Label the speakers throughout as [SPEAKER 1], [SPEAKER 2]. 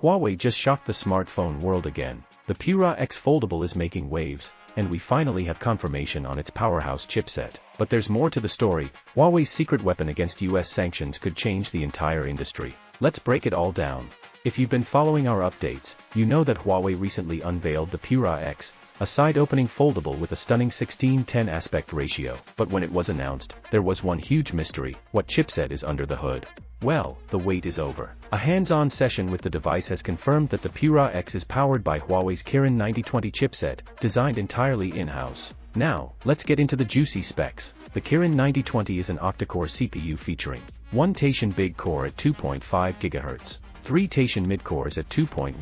[SPEAKER 1] Huawei just shocked the smartphone world again. The Pura X Foldable is making waves, and we finally have confirmation on its powerhouse chipset. But there's more to the story. Huawei's secret weapon against US sanctions could change the entire industry. Let's break it all down. If you've been following our updates, you know that Huawei recently unveiled the Pura X, a side-opening foldable with a stunning 16:10 aspect ratio. But when it was announced, there was one huge mystery: what chipset is under the hood? Well, the wait is over. A hands-on session with the device has confirmed that the Pura X is powered by Huawei's Kirin 9020 chipset, designed entirely in-house. Now, let's get into the juicy specs. The Kirin 9020 is an octa-core CPU featuring 1 Taishan big core at 2.5 GHz, 3 Taishan mid-cores at 2.15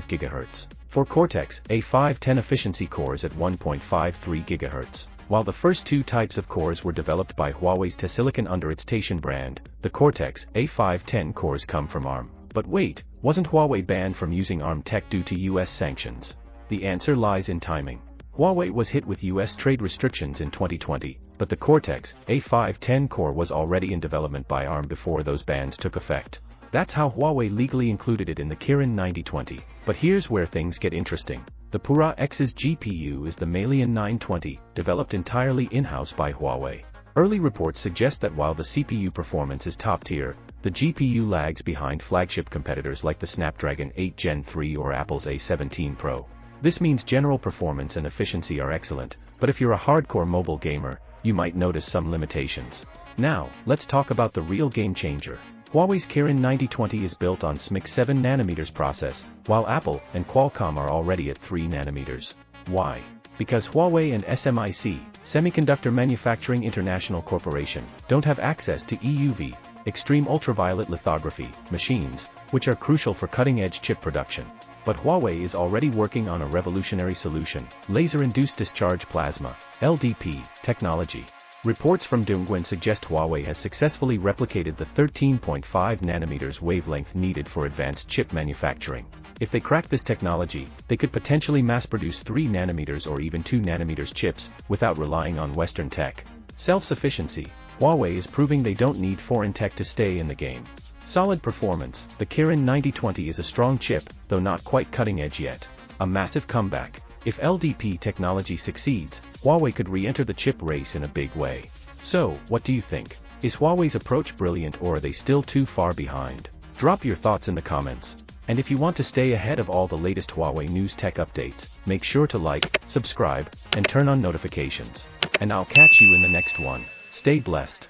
[SPEAKER 1] GHz, 4 Cortex-A510 efficiency cores at 1.53 GHz. While the first two types of cores were developed by Huawei's T-Silicon under its Taishan brand, the Cortex-A510 cores come from ARM. But wait, wasn't Huawei banned from using ARM tech due to US sanctions? The answer lies in timing. Huawei was hit with US trade restrictions in 2020, but the Cortex-A510 core was already in development by ARM before those bans took effect. That's how Huawei legally included it in the Kirin 9020. But here's where things get interesting. The Pura X's GPU is the Malian 920, developed entirely in-house by Huawei. Early reports suggest that while the CPU performance is top tier, the GPU lags behind flagship competitors like the Snapdragon 8 Gen 3 or Apple's A17 Pro. This means general performance and efficiency are excellent, but if you're a hardcore mobile gamer, you might notice some limitations. Now, let's talk about the real game changer. Huawei's Kirin 9020 is built on SMIC's 7nm process, while Apple and Qualcomm are already at 3nm. Why? Because Huawei and SMIC, Semiconductor Manufacturing International Corporation, don't have access to EUV, extreme ultraviolet lithography, machines, which are crucial for cutting-edge chip production. But Huawei is already working on a revolutionary solution: laser-induced discharge plasma, LDP, technology. Reports from Dongguan suggest Huawei has successfully replicated the 13.5 nanometers wavelength needed for advanced chip manufacturing. If they crack this technology, they could potentially mass-produce 3 nanometers or even 2 nanometers chips, without relying on Western tech. Self-sufficiency. Huawei is proving they don't need foreign tech to stay in the game. Solid performance. The Kirin 9020 is a strong chip, though not quite cutting-edge yet. A massive comeback. If LDP technology succeeds, Huawei could re-enter the chip race in a big way. So, what do you think? Is Huawei's approach brilliant, or are they still too far behind? Drop your thoughts in the comments. And if you want to stay ahead of all the latest Huawei news tech updates, make sure to like, subscribe, and turn on notifications. And I'll catch you in the next one. Stay blessed.